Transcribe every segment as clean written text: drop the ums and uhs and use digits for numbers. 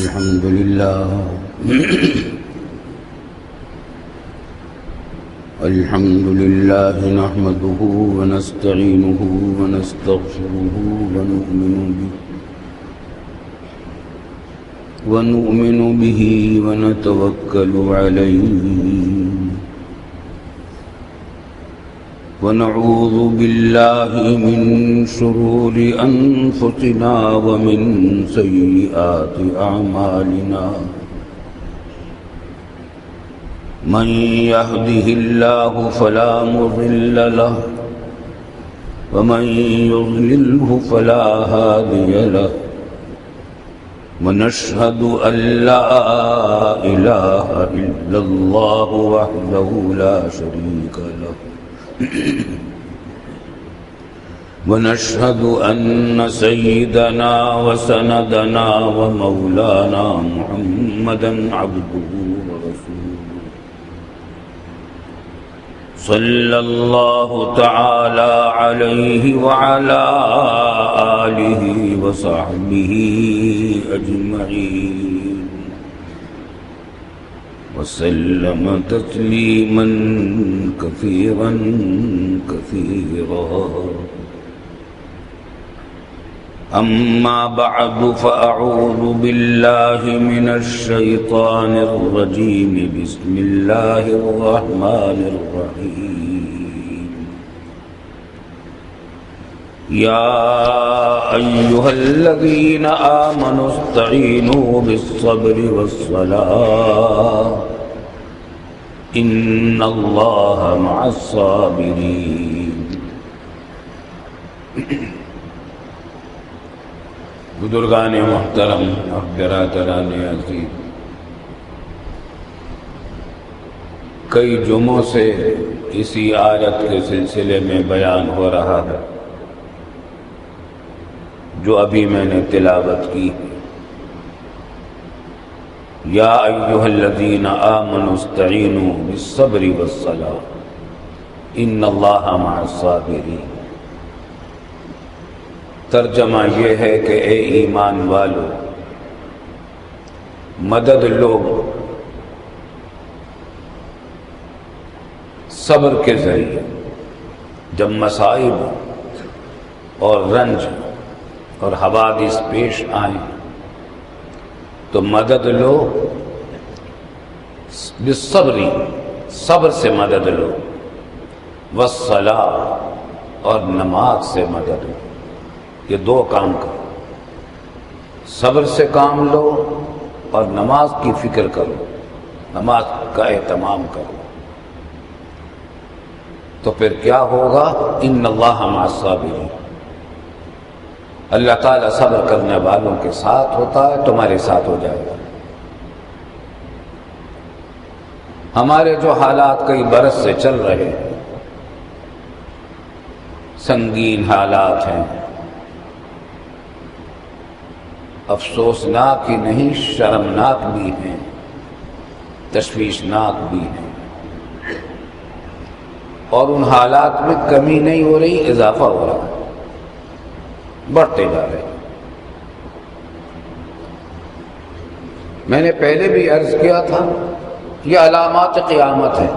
الحمد لله الحمد لله نحمده ونستعينه ونستغفره ونؤمن به ونتوكل عليه ونعوذ بالله من شرور أنفسنا ومن سيئات أعمالنا من يهده الله فلا مضل له ومن يضلله فلا هادي له ونشهد أن لا إله إلا الله وحده لا شريك له ونشهد أن سيدنا وسندنا ومولانا محمدا عبده ورسوله صلى الله تعالى عليه وعلى آله وصحبه أجمعين وسلم تسليما كثيرا كثيرا أما بعد فأعوذ بالله من الشيطان الرجيم بسم الله الرحمن الرحيم يا أيها الذين آمنوا استعينوا بالصبر والصلاة إن الله مع الصابرين بزرگان محترم اور برادران عزیز، کئی جمعوں سے اسی آیت کے سلسلے میں بیان ہو رہا ہے جو ابھی میں نے تلاوت کی۔ یا ایھا الذین آمنوا استعینوا بالصبر والصلاۃ ان اللہ مع الصابرین۔ ترجمہ یہ ہے کہ اے ایمان والو، مدد لو صبر کے ذریعے۔ جب مصائب اور رنج اور حوادث پیش آئیں تو مدد لو بالصبر، صبر سے مدد لو، والصلاۃ اور نماز سے مدد لو۔ یہ دو کام کرو، صبر سے کام لو اور نماز کی فکر کرو، نماز کا اہتمام کرو، تو پھر کیا ہوگا؟ ان اللہ مع الصابرین، اللہ تعالیٰ صبر کرنے والوں کے ساتھ ہوتا ہے، تمہارے ساتھ ہو جائے گا۔ ہمارے جو حالات کئی برس سے چل رہے ہیں، سنگین حالات ہیں، افسوسناک ہی نہیں شرمناک بھی ہیں، تشویشناک بھی ہیں، اور ان حالات میں کمی نہیں ہو رہی، اضافہ ہو رہا ہے، بڑھتے جا رہے ہیں۔ میں نے پہلے بھی عرض کیا تھا، یہ علامات قیامت ہیں۔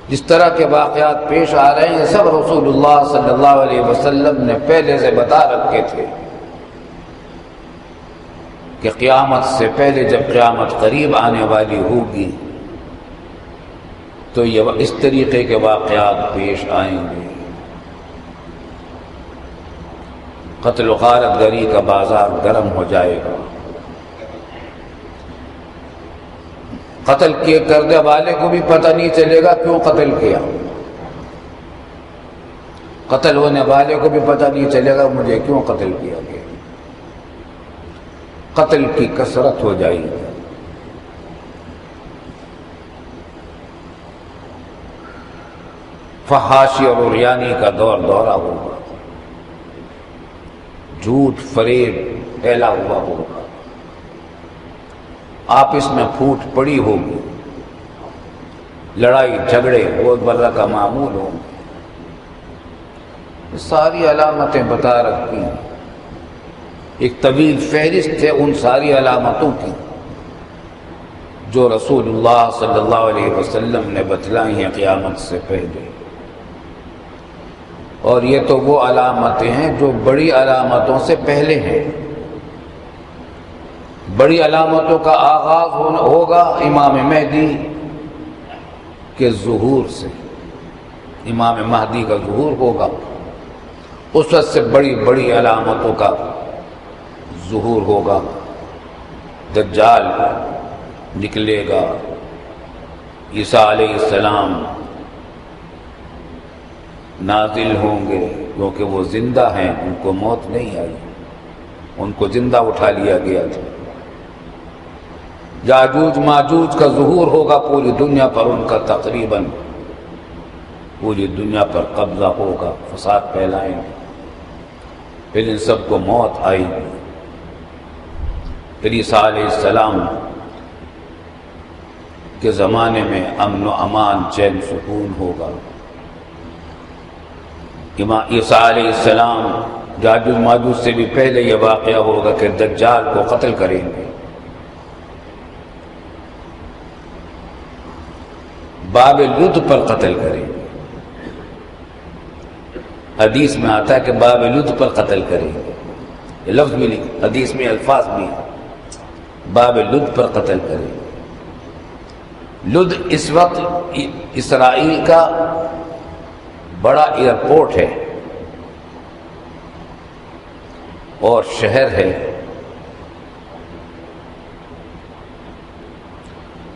جس طرح کے واقعات پیش آ رہے ہیں سب رسول اللہ صلی اللہ علیہ وسلم نے پہلے سے بتا رکھے تھے کہ قیامت سے پہلے جب قیامت قریب آنے والی ہوگی تو یہ اس طریقے کے واقعات پیش آئیں گے۔ قتل و غارت گری کا بازار گرم ہو جائے گا، قتل کیے کرنے والے کو بھی پتہ نہیں چلے گا کیوں قتل کیا، قتل ہونے والے کو بھی پتہ نہیں چلے گا مجھے کیوں قتل کیا گیا۔ قتل کی کثرت ہو جائے گی، فحاشی اور عریانی کا دورہ ہوگا، جھوٹ فریب پھیلا ہوا ہوگا، آپس میں پھوٹ پڑی ہوگی، لڑائی جھگڑے روزمرہ کا معمول ہوں، ساری علامتیں بتا رکھی ہیں۔ ایک طویل فہرست ہے ان ساری علامتوں کی جو رسول اللہ صلی اللہ علیہ وسلم نے بتلائی ہیں قیامت سے پہلے. اور یہ تو وہ علامتیں ہیں جو بڑی علامتوں سے پہلے ہیں. بڑی علامتوں کا آغاز ہوگا امام مہدی کے ظہور سے. امام مہدی کا ظہور ہوگا، اس وقت سے بڑی بڑی علامتوں کا ظہور ہوگا. دجال نکلے گا، عیسیٰ علیہ السلام نازل ہوں گے کیونکہ وہ زندہ ہیں، ان کو موت نہیں آئی، ان کو زندہ اٹھا لیا گیا تھا. یاجوج ماجوج کا ظہور ہوگا پوری دنیا پر، ان کا تقریباً پوری دنیا پر قبضہ ہوگا، فساد پھیلائیں گے. پھر ان سب کو موت آئی. پھر عیسیٰ علیہ السلام کے زمانے میں امن و امان، چین سکون ہوگا. عیسیٰ علیہ السلام یاجوج ماجوج سے بھی پہلے یہ واقعہ ہوگا کہ دجال کو قتل کریں گے. باب لد پر قتل کریں گے. حدیث میں آتا ہے کہ باب لد پر قتل کریں گے. یہ لفظ بھی نہیں، حدیث میں الفاظ بھی ہیں. باب لد پر قتل کریں گے. لد اس وقت اسرائیل کا بڑا ایئرپورٹ ہے اور شہر ہے.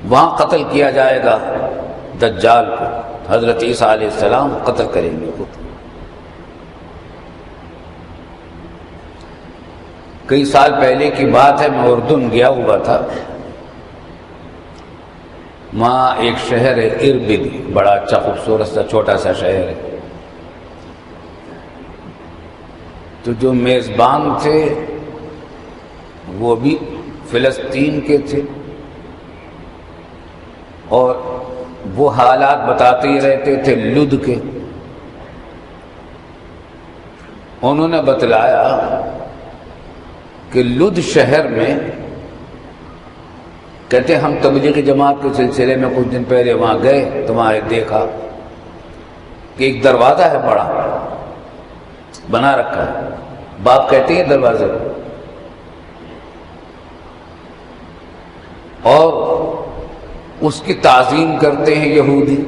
وہاں قتل کیا جائے گا دجال کو. حضرت عیسیٰ علیہ السلام قتل کریں گے خود. کئی سال پہلے کی بات ہے، میں اردن گیا ہوا تھا. وہاں ایک شہر ہے اربد، بڑا اچھا خوبصورت سا چھوٹا سا شہر ہے. تو جو میزبان تھے وہ بھی فلسطین کے تھے اور وہ حالات بتاتے ہی رہتے تھے لد کے. انہوں نے بتلایا کہ لد شہر میں، کہتے ہم تبلیغی جماعت کے سلسلے میں کچھ دن پہلے وہاں گئے تو وہاں دیکھا کہ ایک دروازہ ہے بڑا بنا رکھا ہے. باپ کہتے ہیں دروازے کو، اور اس کی تعظیم کرتے ہیں یہودی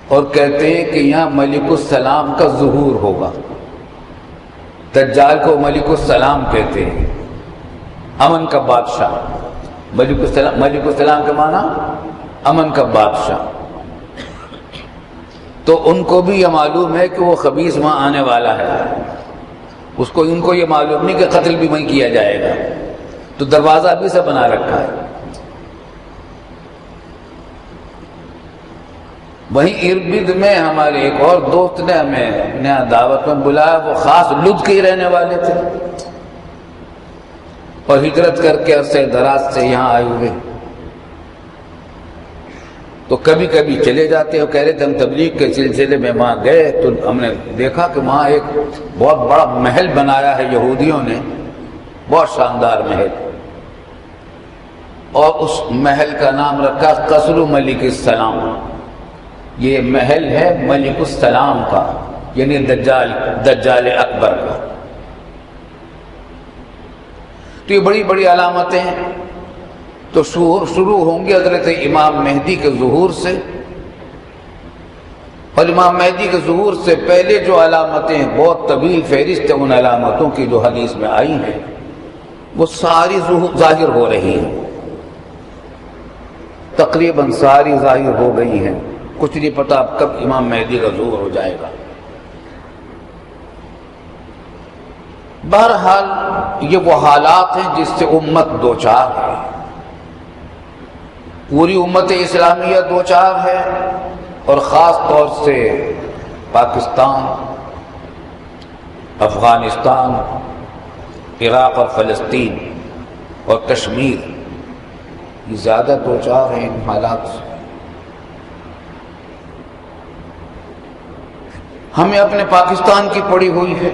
اور کہتے ہیں کہ یہاں ملک السلام کا ظہور ہوگا. دجال کو ملک السلام کہتے ہیں، امن کا بادشاہ. ملک السلام کے معنی امن کا بادشاہ. تو ان کو بھی یہ معلوم ہے کہ وہ خبیث وہاں آنے والا ہے. ان کو یہ معلوم نہیں کہ قتل بھی وہیں کیا جائے گا. تو دروازہ ابھی سے بنا رکھا ہے. وہیں اربد میں ہمارے ایک اور دوست نے ہمیں نیا دعوت میں بلایا. وہ خاص لد کے ہی رہنے والے تھے اور ہجرت کر کے عرصہ دراز سے یہاں آئے ہوئے. تو کبھی کبھی چلے جاتے اور کہہ رہے تھے ہم تبلیغ کے سلسلے میں وہاں گئے تو ہم نے دیکھا کہ وہاں ایک بہت بڑا محل بنایا ہے یہودیوں نے، بہت شاندار محل. اور اس محل کا نام رکھا قصر ملک السلام. یہ محل ہے ملک السلام کا، یعنی دجال اکبر کا. تو یہ بڑی بڑی علامتیں ہیں. تو شروع ہوں گے حضرت امام مہدی کے ظہور سے. اور امام مہدی کے ظہور سے پہلے جو علامتیں، بہت طویل فہرست ہے ان علامتوں کی جو حدیث میں آئی ہیں، وہ ساری ظاہر ہو رہی ہیں. تقریباً ساری ظاہر ہو گئی ہیں. کچھ نہیں پتا اب کب امام مہدی کا ظہور ہو جائے گا. بہرحال یہ وہ حالات ہیں جس سے امت دوچار ہے. پوری امت اسلامیہ دوچار ہے اور خاص طور سے پاکستان، افغانستان، عراق اور فلسطین اور کشمیر یہ زیادہ دوچار ہیں ان حالات سے. ہمیں اپنے پاکستان کی پڑی ہوئی ہے.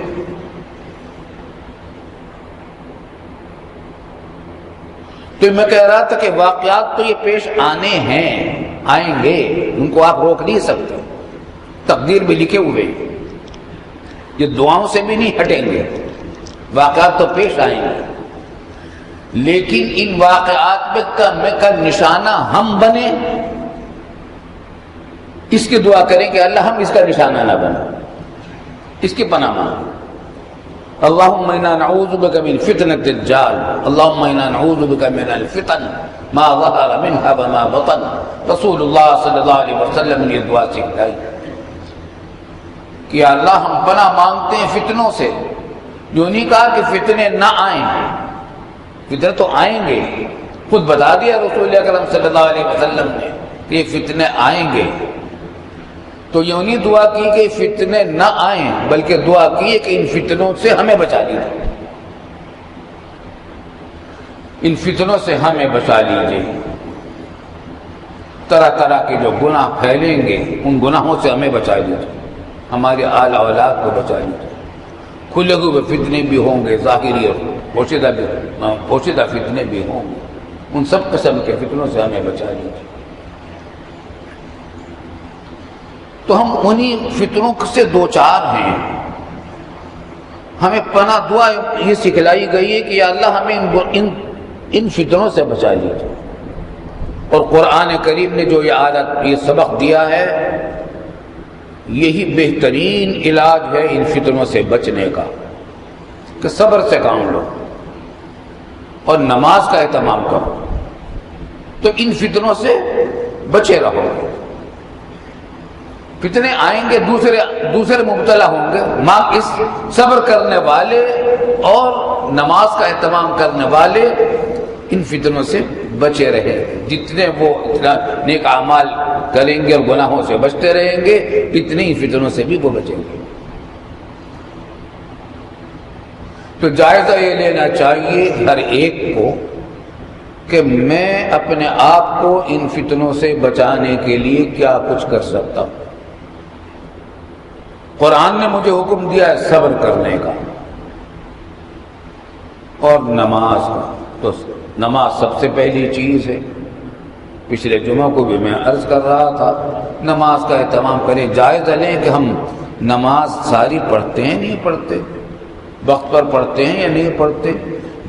تو میں کہہ رہا تھا کہ واقعات تو یہ پیش آنے ہیں، آئیں گے، ان کو آپ روک نہیں سکتے، تقدیر بھی لکھے ہوئے، یہ دعاؤں سے بھی نہیں ہٹیں گے، واقعات تو پیش آئیں گے، لیکن ان واقعات میں کا نشانہ ہم بنے، اس کی دعا کریں کہ اللہ ہم اس کا نشانہ نہ بنے، اس کی پناہ مانگیں۔ اللہم انا نعوذ بک من فتنة الدجال، اللہم انا نعوذ بک من الفتن ما ظہر منها وما بطن۔ رسول اللہ صلی اللہ علیہ وسلم نے یہ دعا سکھلائی کہ اللہ ہم پناہ مانگتے ہیں فتنوں سے، جو نہیں کہا کہ فتنے نہ آئیں، فتنے تو آئیں گے، خود بتا دیا رسول اکرم صلی اللہ علیہ وسلم نے کہ یہ فتنے آئیں گے، تو یہ نہیں دعا کی کہ فتنے نہ آئیں، بلکہ دعا کی کہ ان فتنوں سے ہمیں بچا لیجیے، ان فتنوں سے ہمیں بچا لیجیے، طرح طرح کے جو گناہ پھیلیں گے ان گناہوں سے ہمیں بچا لیجیے، ہمارے آل اولاد کو بچا لیجیے، کھلے ہوئے فتنے بھی ہوں گے، ظاہری اور پوشیدہ فتنے بھی ہوں گے، ان سب قسم کے فتنوں سے ہمیں بچا لیجیے۔ تو ہم انہی فتنوں سے دوچار ہیں، ہمیں پناہ دعا یہ سکھلائی گئی ہے کہ یا اللہ ہمیں ان فتنوں سے بچا لیجیے، اور قرآن کریم نے جو یہ سبق دیا ہے، یہی بہترین علاج ہے ان فتنوں سے بچنے کا، کہ صبر سے کام لو اور نماز کا اہتمام کرو، تو ان فتنوں سے بچے رہو گے۔ فتنے آئیں گے، دوسرے مبتلا ہوں گے، ماں اس صبر کرنے والے اور نماز کا اہتمام کرنے والے ان فتنوں سے بچے رہے، جتنے وہ اتنا نیک اعمال کریں گے اور گناہوں سے بچتے رہیں گے، اتنے ہی فتنوں سے بھی وہ بچیں گے۔ تو جائزہ یہ لینا چاہیے ہر ایک کو کہ میں اپنے آپ کو ان فتنوں سے بچانے کے لیے کیا کچھ کر سکتا ہوں۔ قرآن نے مجھے حکم دیا ہے صبر کرنے کا اور نماز کا، تو نماز سب سے پہلی چیز ہے۔ پچھلے جمعہ کو بھی میں عرض کر رہا تھا، نماز کا اہتمام کریں، جائزہ لیں کہ ہم نماز ساری پڑھتے ہیں نہیں پڑھتے، وقت پر پڑھتے ہیں یا نہیں پڑھتے،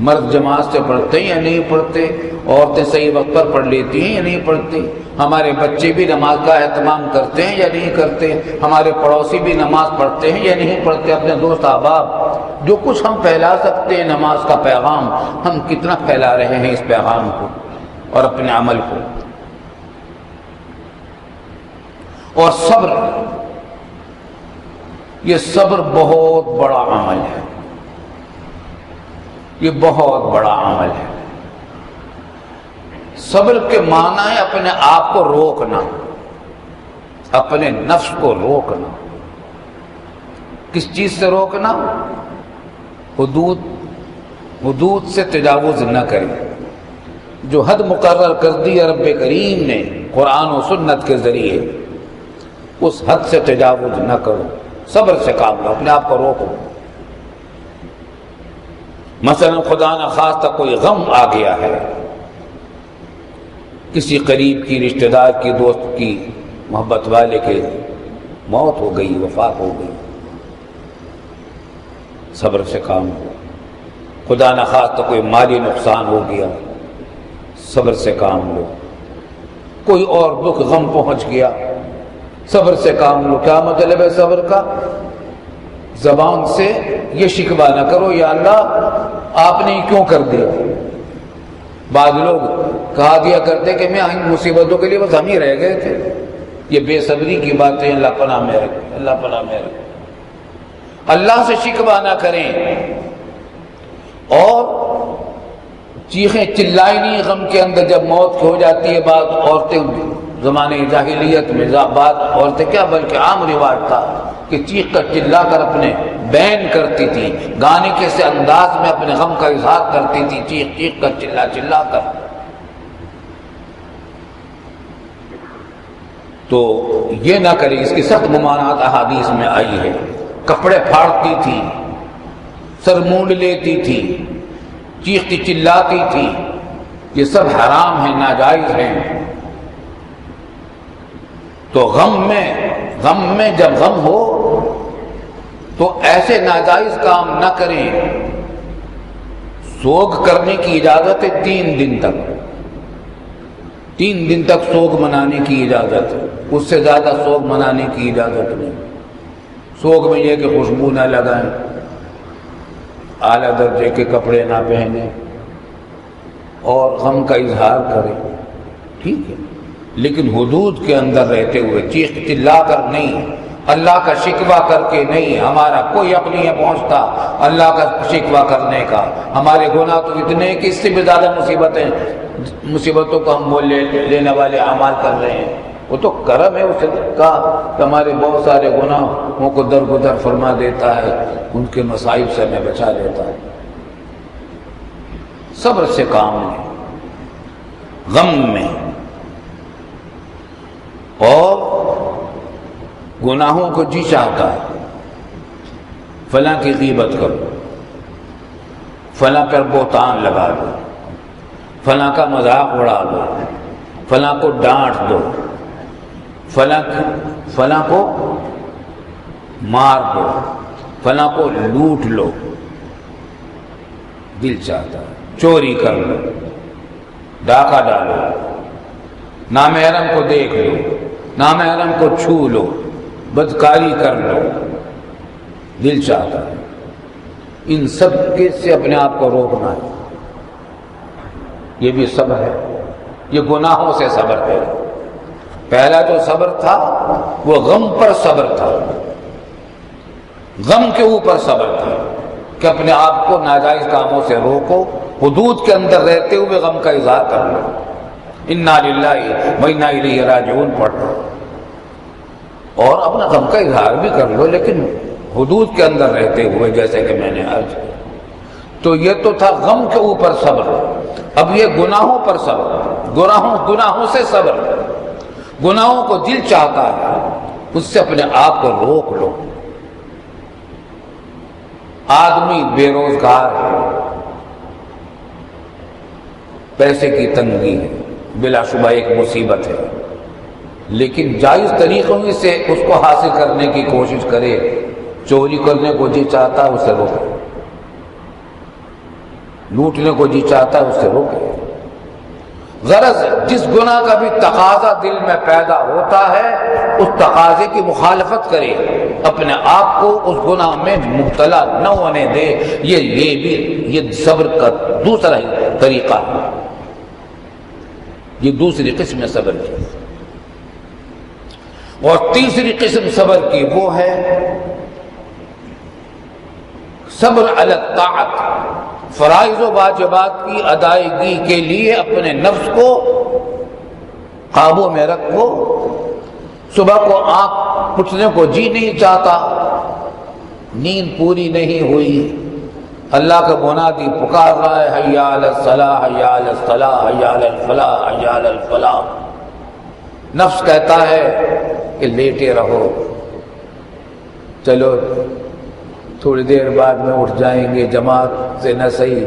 مرد جماعت سے پڑھتے ہیں یا نہیں پڑھتے، عورتیں صحیح وقت پر پڑھ لیتی ہیں یا نہیں پڑھتی، ہمارے بچے بھی نماز کا اہتمام کرتے ہیں یا نہیں کرتے، ہمارے پڑوسی بھی نماز پڑھتے ہیں یا نہیں پڑھتے، اپنے دوست احباب جو کچھ ہم پھیلا سکتے ہیں نماز کا پیغام، ہم کتنا پھیلا رہے ہیں اس پیغام کو اور اپنے عمل کو۔ اور صبر، یہ صبر بہت بڑا عمل ہے، یہ بہت بڑا عمل ہے۔ صبر کے معنی ہے اپنے آپ کو روکنا، اپنے نفس کو روکنا۔ کس چیز سے روکنا؟ حدود سے تجاوز نہ کریں، جو حد مقرر کر دی رب کریم نے قرآن و سنت کے ذریعے، اس حد سے تجاوز نہ کرو، صبر سے کام لو، اپنے آپ کو روکو۔ مثلا خدا نہ خواستہ کوئی غم آ گیا ہے، کسی قریب کی، رشتہ دار کی، دوست کی، محبت والے کے موت ہو گئی، وفات ہو گئی، صبر سے کام لو۔ خدا نہ خواستہ کوئی مالی نقصان ہو گیا، صبر سے کام لو۔ کوئی اور دکھ غم پہنچ گیا، صبر سے کام لو۔ کیا مطلب ہے صبر کا؟ زبان سے یہ شکوہ نہ کرو یا اللہ آپ نے کیوں کر دیا۔ بعض لوگ کہا دیا کرتے کہ میں ان مصیبتوں کے لیے بس ہم ہی رہ گئے تھے، یہ بے صبری کی باتیں اللہ پناہ میں رکھے، اللہ پناہ میں رکھے۔ اللہ سے شکوہ نہ کریں اور چیخیں چلائیں نہیں غم کے اندر جب موت ہو جاتی ہے۔ بعض عورتیں زمانے جاہلیت میں بعض عورتیں کیا بلکہ عام رواج تھا کہ چیخ کر چلا کر اپنے بیان کرتی تھی، گانے کے سے انداز میں اپنے غم کا اظہار کرتی تھی، چیخ چیخ کر چلا کر۔ تو یہ نہ کرے، اس کی سخت ممانعت احادیث میں آئی ہے۔ کپڑے پھاڑتی تھی، سر مونڈ لیتی تھی، چیختی چلاتی تھی، یہ سب حرام ہیں، ناجائز ہیں، تو غم میں جب غم ہو تو ایسے ناجائز کام نہ کریں۔ سوگ کرنے کی اجازت ہے 3 دن تک، 3 دن تک سوگ منانے کی اجازت ہے، اس سے زیادہ سوگ منانے کی اجازت نہیں۔ سوگ میں یہ کہ خوشبو نہ لگائیں، اعلیٰ درجے کے کپڑے نہ پہنیں اور غم کا اظہار کریں، ٹھیک ہے، لیکن حدود کے اندر رہتے ہوئے، چیخ چلا کر نہیں، اللہ کا شکوہ کر کے نہیں۔ ہمارا کوئی عقل نہیں پہنچتا اللہ کا شکوہ کرنے کا، ہمارے گناہ تو اتنے ہیں کہ اس سے بھی زیادہ مصیبتوں کو ہم مول لینے والے اعمال کر رہے ہیں۔ وہ تو کرم ہے اس کا کہ ہمارے بہت سارے گناہوں کو درگزر فرما دیتا ہے، ان کے مصائب سے ہمیں بچا لیتا ہے۔ صبر سے کام لیں غم میں، اور گناہوں کو جی چاہتا ہے، فلاں کی غیبت کرو، فلاں پر بہتان لگا دو، فلاں کا مذاق اڑا دو، فلاں کو ڈانٹ دو، فلاں کو مار دو، فلاں کو لوٹ لو، دل چاہتا ہے۔ چوری کر لو، ڈاکہ ڈالو، نامحرم کو دیکھ لو، نامحرم کو چھو لو، بدکاری کر لو، دل چاہتا ہے۔ ان سب کے سے اپنے آپ کو روکنا ہے، یہ بھی صبر ہے، یہ گناہوں سے صبر ہے۔ پہلا جو صبر تھا وہ غم پر صبر تھا، غم کے اوپر صبر تھا کہ اپنے آپ کو ناجائز کاموں سے روکو، حدود کے اندر رہتے ہوئے غم کا اظہار کر لو، انا للہ و انا الیہ راجعون پڑھ لو، اور اپنا غم کا اظہار بھی کر لو، لیکن حدود کے اندر رہتے ہوئے، جیسے کہ میں نے عرض کیا۔ تو یہ تو تھا غم کے اوپر صبر، اب یہ گناہوں پر صبر، گناہوں سے صبر، گناہوں کو دل چاہتا ہے اس سے اپنے آپ کو روک لو۔ آدمی بے روزگار ہے، پیسے کی تنگی ہے، بلا شبہ ایک مصیبت ہے، لیکن جائز طریقوں سے اس کو حاصل کرنے کی کوشش کرے۔ چوری کرنے کو جی چاہتا ہے اسے روکے، لوٹنے کو جی چاہتا ہے اسے روکے۔ غرض جس گناہ کا بھی تقاضا دل میں پیدا ہوتا ہے اس تقاضے کی مخالفت کرے، اپنے آپ کو اس گناہ میں مبتلا نہ ہونے دے۔ یہ صبر کا دوسرا ہی طریقہ ہے، یہ دوسری قسم صبر کی۔ اور تیسری قسم صبر کی وہ ہے صبر علی الطاعت، فرائض و واجبات کی ادائیگی کے لیے اپنے نفس کو قابو میں رکھو۔ صبح کو آنکھ اٹھنے کو جی نہیں چاہتا، نیند پوری نہیں ہوئی، اللہ کا منادی پکار رہا ہے، حی علی الصلاح حی علی الصلاح حی علی الفلاح حی علی الفلاح، نفس کہتا ہے کہ لیٹے رہو، چلو تھوڑی دیر بعد میں اٹھ جائیں گے، جماعت سے نہ صحیح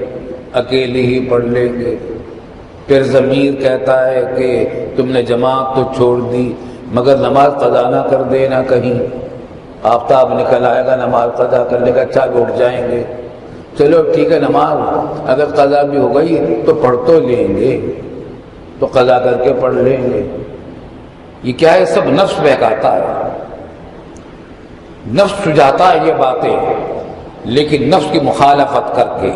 اکیلے ہی پڑھ لیں گے۔ پھر ضمیر کہتا ہے کہ تم نے جماعت تو چھوڑ دی مگر نماز قضا نہ کر دینا، کہیں آفتاب نکل آئے گا نماز قضا کرنے کا، اچھا اٹھ جائیں گے، چلو ٹھیک ہے نماز اگر قضا بھی ہو گئی تو پڑھ تو لیں گے، تو قضا کر کے پڑھ لیں گے۔ یہ کیا ہے؟ سب نفس بہکاتا ہے، نفس سجاتا ہے یہ باتیں، لیکن نفس کی مخالفت کر کے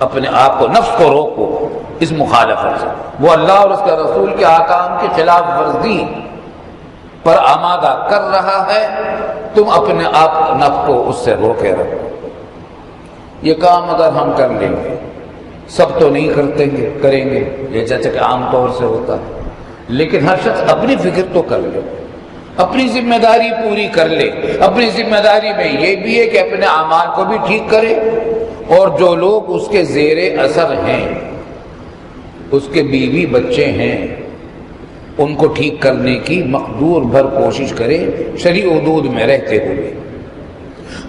اپنے آپ کو، نفس کو روکو اس مخالفت سے۔ وہ اللہ اور اس کے رسول کے احکام کی خلاف ورزی پر آمادہ کر رہا ہے، تم اپنے آپ نفس کو اس سے روکے رکھو۔ یہ کام اگر ہم کر لیں گے، سب تو نہیں کریں گے یہ جیسے کہ عام طور سے ہوتا ہے، لیکن ہر شخص اپنی فکر تو کر لے، اپنی ذمہ داری پوری کر لے۔ اپنی ذمہ داری میں یہ بھی ہے کہ اپنے اعمال کو بھی ٹھیک کرے، اور جو لوگ اس کے زیر اثر ہیں، اس کے بیوی بچے ہیں، ان کو ٹھیک کرنے کی مقدور بھر کوشش کرے شرعی حدود میں رہتے ہوئے۔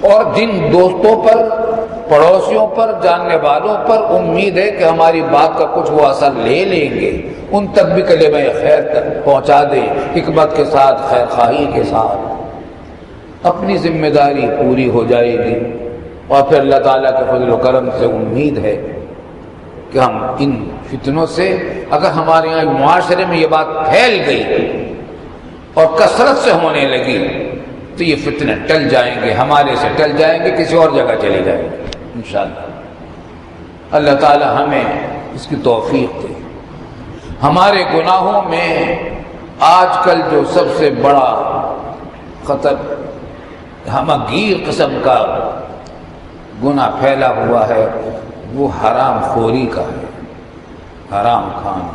اور جن دوستوں پر پڑوسیوں پر، جاننے والوں پر امید ہے کہ ہماری بات کا کچھ وہ اثر لے لیں گے، ان تک بھی کلمہ خیر تک پہنچا دیں، حکمت کے ساتھ، خیر خواہی کے ساتھ، اپنی ذمہ داری پوری ہو جائے گی۔ اور پھر اللہ تعالیٰ کے فضل و کرم سے امید ہے کہ ہم ان فتنوں سے، اگر ہمارے یہاں معاشرے میں یہ بات پھیل گئی اور کثرت سے ہونے لگی تو یہ فتنے ٹل جائیں گے، ہمارے سے ٹل جائیں گے، کسی اور جگہ چلے جائیں گے انشاءاللہ۔ اللہ تعالی ہمیں اس کی توفیق دے۔ ہمارے گناہوں میں آج کل جو سب سے بڑا خطر، ہمگیر قسم کا گناہ پھیلا ہوا ہے، وہ حرام خوری کا ہے، حرام کھانا۔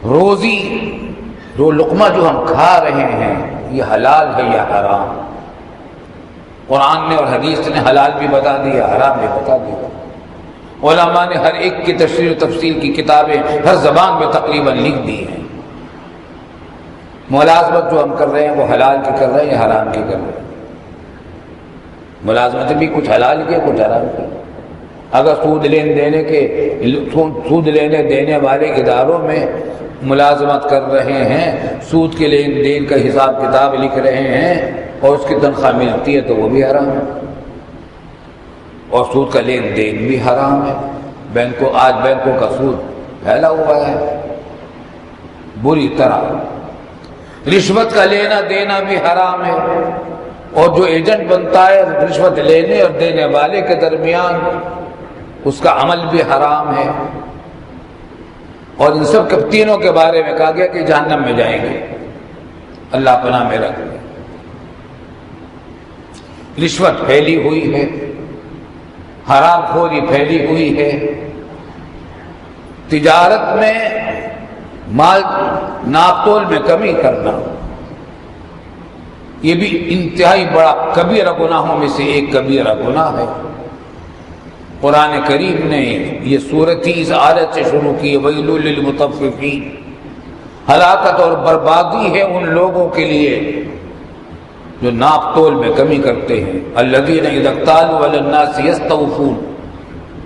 روزی جو لقمہ جو ہم کھا رہے ہیں یہ حلال ہے یا حرام؟ قرآن نے اور حدیث نے حلال بھی بتا دیا، حرام بھی بتا دیا۔ علماء نے ہر ایک کی تشریح و تفصیل کی کتابیں ہر زبان میں تقریباً لکھ دی ہیں۔ ملازمت جو ہم کر رہے ہیں وہ حلال کی کر رہے ہیں یا حرام کی کر رہے ہیں؟ ملازمت بھی کچھ حلال کی کچھ حرام کی۔ اگر سود لینے دینے والے اداروں میں ملازمت کر رہے ہیں، سود کے لین دین کا حساب کتاب لکھ رہے ہیں اور اس کی تنخواہ ملتی ہے تو وہ بھی حرام ہے، اور سود کا لین دین بھی حرام ہے۔ آج بینکوں کا سود پھیلا ہوا ہے بری طرح، رشوت کا لینا دینا بھی حرام ہے، اور جو ایجنٹ بنتا ہے رشوت لینے اور دینے والے کے درمیان اس کا عمل بھی حرام ہے۔ اور ان سب کے تینوں کے بارے میں کہا گیا کہ جہنم میں جائیں گے، اللہ پناہ میں رکھ لے۔ رشوت پھیلی ہوئی ہے، حرام خوری پھیلی ہوئی ہے، تجارت میں مال ناپ تول میں کمی کرنا، یہ بھی انتہائی بڑا کبیرہ گناہوں میں سے ایک کبیرہ گناہ ہے۔ قرآن کریم نے یہ سورت ہی اس آیت سے شروع کی ہے، ویل للمطففین، ہلاکت اور بربادی ہے ان لوگوں کے لیے جو ناپ تول میں کمی کرتے ہیں۔ الذین اذا اکتالوا علی الناس یستوفون،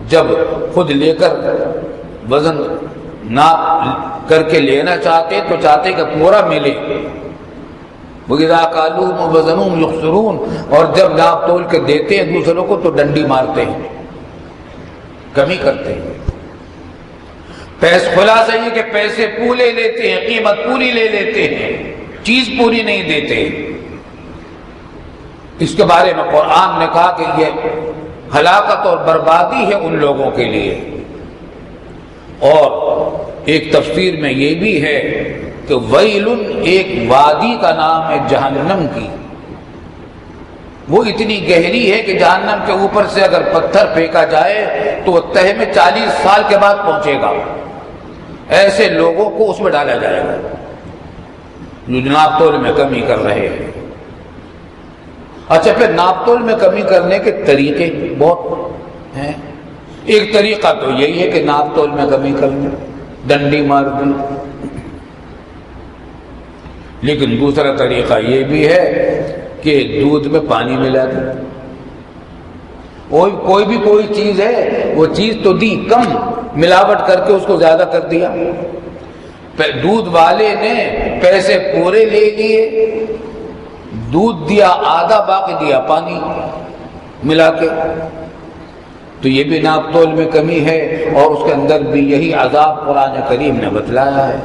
جب خود لے کر وزن ناپ کر کے لینا چاہتے تو چاہتے کہ پورا ملے، وَإِذَا كَالُوهُمْ وَزَنُوهُمْ يُخْسِرُونَ، اور جب ناپ تول کے دیتے ہیں دوسروں کو تو ڈنڈی مارتے ہیں، کمی کرتے ہیں۔ خلاصہ یہ کہ پیسے پورے لیتے ہیں، قیمت پوری لے لیتے ہیں، چیز پوری نہیں دیتے۔ اس کے بارے میں قرآن نے کہا کہ یہ ہلاکت اور بربادی ہے ان لوگوں کے لیے۔ اور ایک تفسیر میں یہ بھی ہے کہ ویل ایک وادی کا نام ہے جہنم کی، وہ اتنی گہری ہے کہ جہنم کے اوپر سے اگر پتھر پھینکا جائے تو وہ تہہ میں 40 سال کے بعد پہنچے گا۔ ایسے لوگوں کو اس میں ڈالا جائے گا جو ناپ تول میں کمی کر رہے ہیں۔ اچھا، پھر ناپ تول میں کمی کرنے کے طریقے بہت ہیں۔ ایک طریقہ تو یہی ہے کہ ناپ تول میں کمی کرنا، ڈنڈی مار دی، لیکن دوسرا طریقہ یہ بھی ہے کہ دودھ میں پانی ملا دیا، کوئی چیز ہے وہ چیز تو دی کم، ملاوٹ کر کے اس کو زیادہ کر دیا۔ دودھ والے نے پیسے پورے لے لیے، دودھ دیا آدھا، باقی دیا پانی ملا کے، تو یہ بھی ناپ تول میں کمی ہے، اور اس کے اندر بھی یہی عذاب قرآن کریم نے بتلایا ہے۔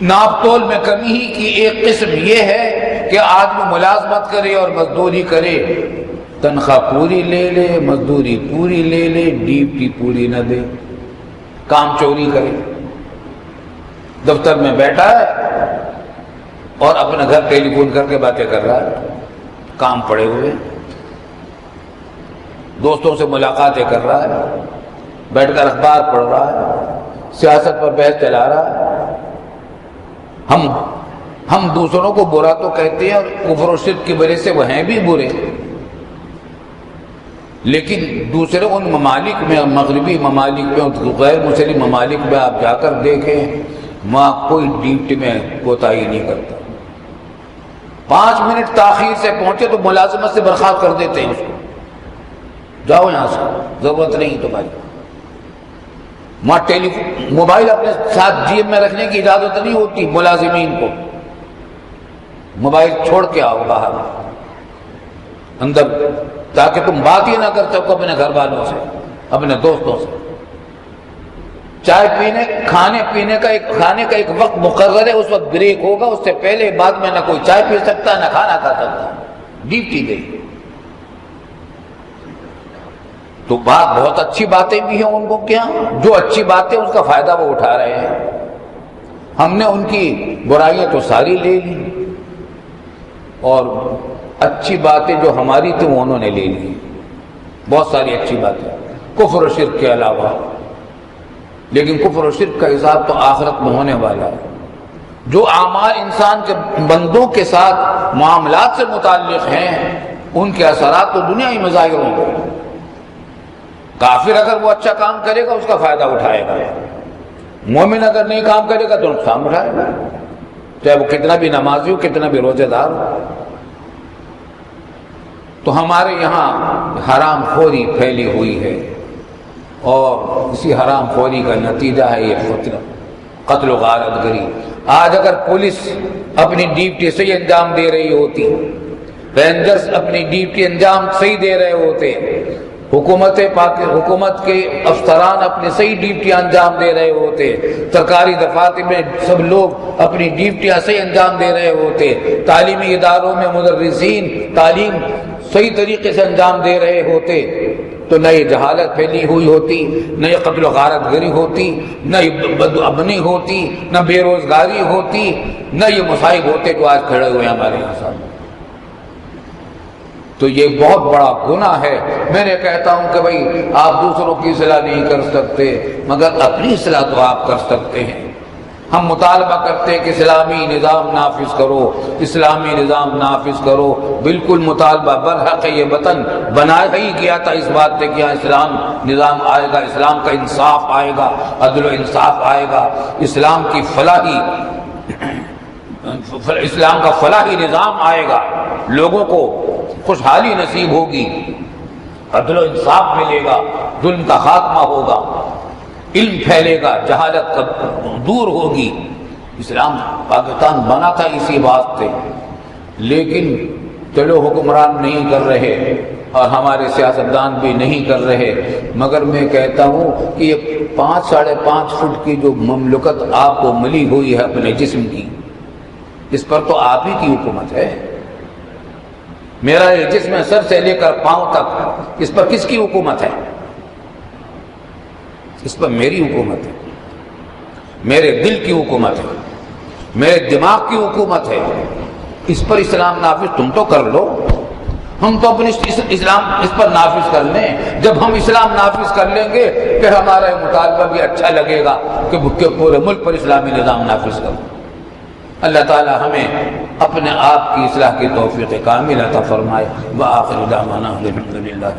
ناپ تول میں کمی ہی کی ایک قسم یہ ہے کہ آدمی ملازمت کرے اور مزدوری کرے، تنخواہ پوری لے لے، مزدوری پوری لے لے، ڈیوٹی پوری نہ دے، کام چوری کرے، دفتر میں بیٹھا ہے اور اپنا گھر ٹیلی فون کر کے باتیں کر رہا ہے، کام پڑے ہوئے، دوستوں سے ملاقاتیں کر رہا ہے، بیٹھ کر اخبار پڑھ رہا ہے، سیاست پر بحث چلا رہا ہے۔ ہم دوسروں کو برا تو کہتے ہیں اور کفر و شرک کی وجہ سے وہ ہیں بھی برے، لیکن دوسرے ان ممالک میں، مغربی ممالک میں، غیر مسلم ممالک میں آپ جا کر دیکھیں، وہاں کوئی ڈیوٹی میں کوتاہی نہیں کرتا، 5 منٹ تاخیر سے پہنچے تو ملازمت سے برخاست کر دیتے ہیں اس کو، جاؤ یہاں سے، ضرورت نہیں تو بھائی۔ وہاں موبائل اپنے ساتھ جیب میں رکھنے کی اجازت نہیں ہوتی ملازمین کو، موبائل چھوڑ کے آؤ باہر اندر، تاکہ تم بات ہی نہ کر سکو اپنے گھر والوں سے، اپنے دوستوں سے۔ چائے پینے کھانے پینے کا ایک وقت مقرر ہے، اس وقت بریک ہوگا، اس سے پہلے بعد میں نہ کوئی چائے پی سکتا نہ کھانا کھا سکتا، ڈیوٹی گئی۔ تو بہت اچھی باتیں بھی ہیں ان کو، کیا جو اچھی باتیں اس کا فائدہ وہ اٹھا رہے ہیں، ہم نے ان کی برائیاں تو ساری لے لی، اور اچھی باتیں جو ہماری تھی وہ انہوں نے لے لی، بہت ساری اچھی باتیں کفر و شرک کے علاوہ۔ لیکن کفر و شرک کا حساب تو آخرت میں ہونے والا ہے۔ جو اعمال انسان کے بندوں کے ساتھ معاملات سے متعلق ہیں ان کے اثرات تو دنیا ہی میں ظاہر ہوں گے۔ کافر اگر وہ اچھا کام کرے گا اس کا فائدہ اٹھائے گا، مومن اگر نہیں کام کرے گا تو نقصان اٹھائے گا، چاہے وہ کتنا بھی نمازی ہو، کتنا بھی روزہ دار ہو۔ تو ہمارے یہاں حرام خوری پھیلی ہوئی ہے، اور اسی حرام خوری کا نتیجہ ہے یہ فتنہ، قتل و غارت گری۔ آج اگر پولیس اپنی ڈیوٹی صحیح انجام دے رہی ہوتی، رینجرز اپنی ڈیوٹی انجام صحیح دے رہے ہوتے، حکومت کے افسران اپنی صحیح ڈیوٹیاں انجام دے رہے ہوتے، سرکاری دفاتر میں سب لوگ اپنی ڈیوٹیاں صحیح انجام دے رہے ہوتے، تعلیمی اداروں میں مدرسین تعلیم صحیح طریقے سے انجام دے رہے ہوتے، تو نہ یہ جہالت پھیلی ہوئی ہوتی، نہ یہ قتل و غارت گری ہوتی، نہ یہ بدامنی ہوتی، نہ بے روزگاری ہوتی، نہ یہ مصائب ہوتے جو آج کھڑے ہوئے ہمارے یہاں سامنے۔ تو یہ بہت بڑا گناہ ہے۔ میں نے کہتا ہوں کہ بھائی آپ دوسروں کی اصلاح نہیں کر سکتے مگر اپنی اصلاح تو آپ کر سکتے ہیں۔ ہم مطالبہ کرتے ہیں کہ اسلامی نظام نافذ کرو، اسلامی نظام نافذ کرو، بالکل مطالبہ برحق ہے۔ یہ وطن بنایا ہی گیا تھا اس بات سے کہ یہاں اسلام نظام آئے گا، اسلام کا انصاف آئے گا، عدل و انصاف آئے گا، اسلام کا فلاحی نظام آئے گا، لوگوں کو خوشحالی نصیب ہوگی، عدل و انصاف ملے گا، ظلم کا خاتمہ ہوگا، علم پھیلے گا، جہالت دور ہوگی۔ اسلام پاکستان بنا تھا اسی بات سے، لیکن چلو حکمران نہیں کر رہے اور ہمارے سیاستدان بھی نہیں کر رہے، مگر میں کہتا ہوں کہ یہ 5 ساڑھے 5 فٹ کی جو مملکت آپ کو ملی ہوئی ہے اپنے جسم کی، اس پر تو آپ ہی کی حکومت ہے۔ میرا یہ جسم ہے سر سے لے کر پاؤں تک، اس پر کس کی حکومت ہے؟ اس پر میری حکومت ہے، میرے دل کی حکومت ہے، میرے دماغ کی حکومت ہے۔ اس پر اسلام نافذ تم تو کر لو، ہم تو اپنی اسلام اس پر نافذ کر لیں۔ جب ہم اسلام نافذ کر لیں گے پھر ہمارا یہ مطالبہ بھی اچھا لگے گا کہ پورے ملک پر اسلامی نظام نافذ کرو۔ اللہ تعالی ہمیں اپنے آپ کی اصلاح کی توفیق کامل عطا فرمائے۔ وآخر دعوانا الحمدللہ۔